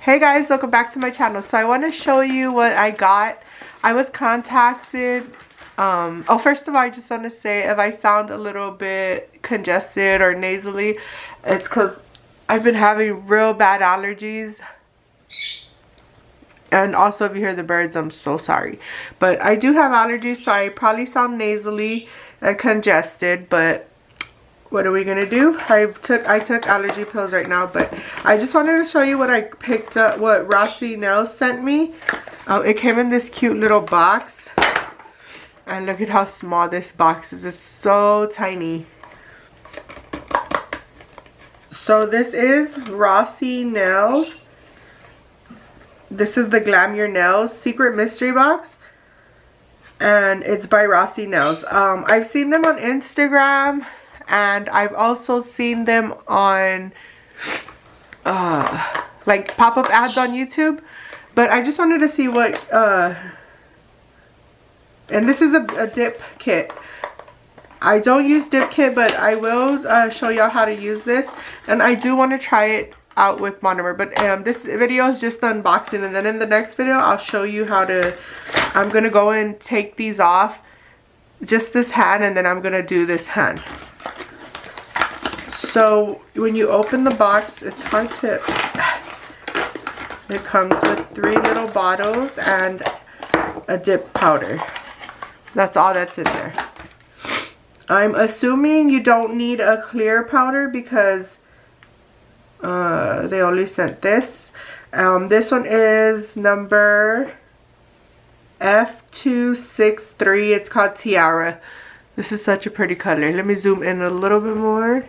Hey guys, welcome back to my channel. So I want to show you what I got. I was contacted. First of all, I just want to say if I sound a little bit congested or nasally, it's because I've been having real bad allergies. And also if you hear the birds, I'm so sorry. But I do have allergies, so I probably sound nasally and congested, but what are we gonna do? I took allergy pills right now, but I just wanted to show you what I picked up, what Rossi Nails sent me. It came in this cute little box, and look at how small this box is. It's so tiny. So this is Rossi Nails. This is the Glam Your Nails Secret Mystery Box, and it's by Rossi Nails. I've seen them on Instagram. And I've also seen them on like pop-up ads on YouTube. But I just wanted to see what and this is a dip kit. I don't use dip kit, but I will show y'all how to use this. And I do want to try it out with monomer. But this video is just the unboxing, and then in the next video I'll show you how to, I'm gonna go and take these off, just this hand, and then I'm gonna do this hand. So when you open the box, it's hard to, it comes with 3 little bottles and a dip powder. That's all that's in there. I'm assuming you don't need a clear powder because they only sent this. This one is number F263. It's called Tiara. This is such a pretty color. Let me zoom in a little bit more.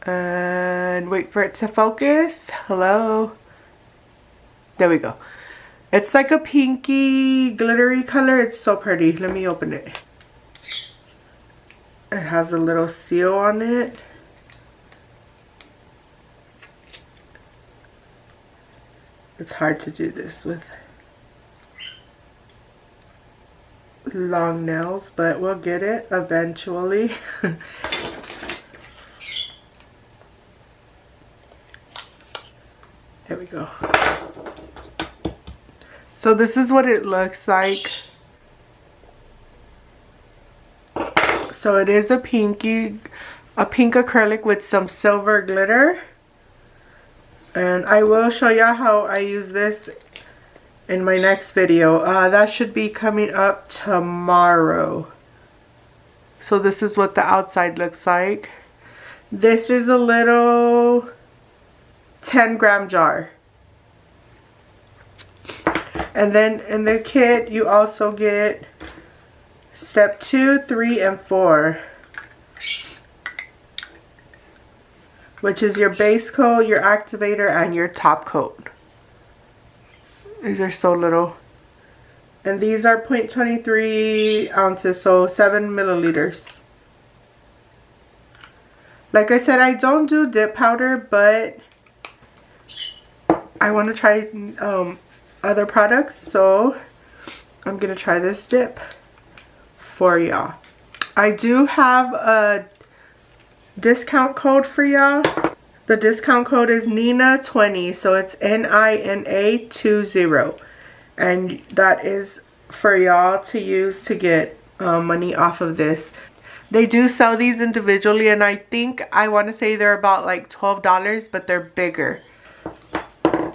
And wait for it to focus. Hello. There we go. It's like a pinky glittery color. It's so pretty. Let me open it. It has a little seal on it. It's hard to do this with long nails, but we'll get it eventually. There we go. So this is what it looks like. So it is a pink acrylic with some silver glitter. And I will show y'all how I use this in my next video. That should be coming up tomorrow. So this is what the outside looks like. This is a little 10-gram jar. And then in the kit you also get step 2, 3, and 4, which is your base coat, your activator, and your top coat. These are so little. And these are 0.23 ounces, so 7 milliliters. Like I said, I don't do dip powder, but I want to try other products, so I'm gonna try this dip for y'all. I do have a discount code for y'all. The discount code is Nina20, so it's NINA20, and that is for y'all to use to get money off of this. They do sell these individually, and I think I want to say they're about like $12, but they're bigger.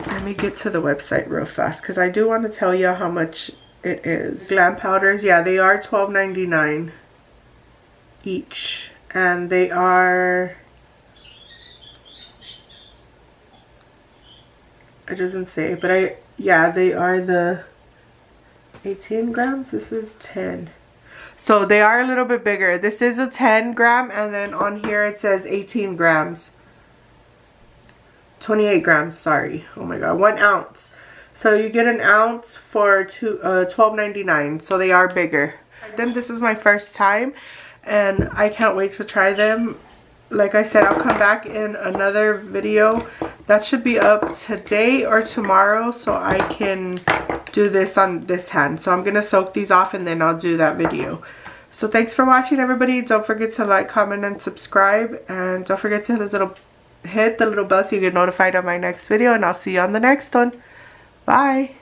Let me get to the website real fast because I do want to tell you how much it is. Glam powders, yeah, they are $12.99 each, and they are, it doesn't say, but yeah, they are the 18 grams. This is 10. So they are a little bit bigger. This is a 10 gram, and then on here it says 18 grams. 28 grams, sorry. Oh my god, 1 ounce. So you get an ounce for $12.99. So they are bigger. This is my first time, and I can't wait to try them. Like I said, I'll come back in another video that should be up today or tomorrow, so I can do this on this hand. So I'm gonna soak these off, and then I'll do that video. So thanks for watching, everybody. Don't forget to like, comment, and subscribe, and don't forget to hit the little hit the little bell so you get notified of my next video, and I'll see you on the next one. Bye.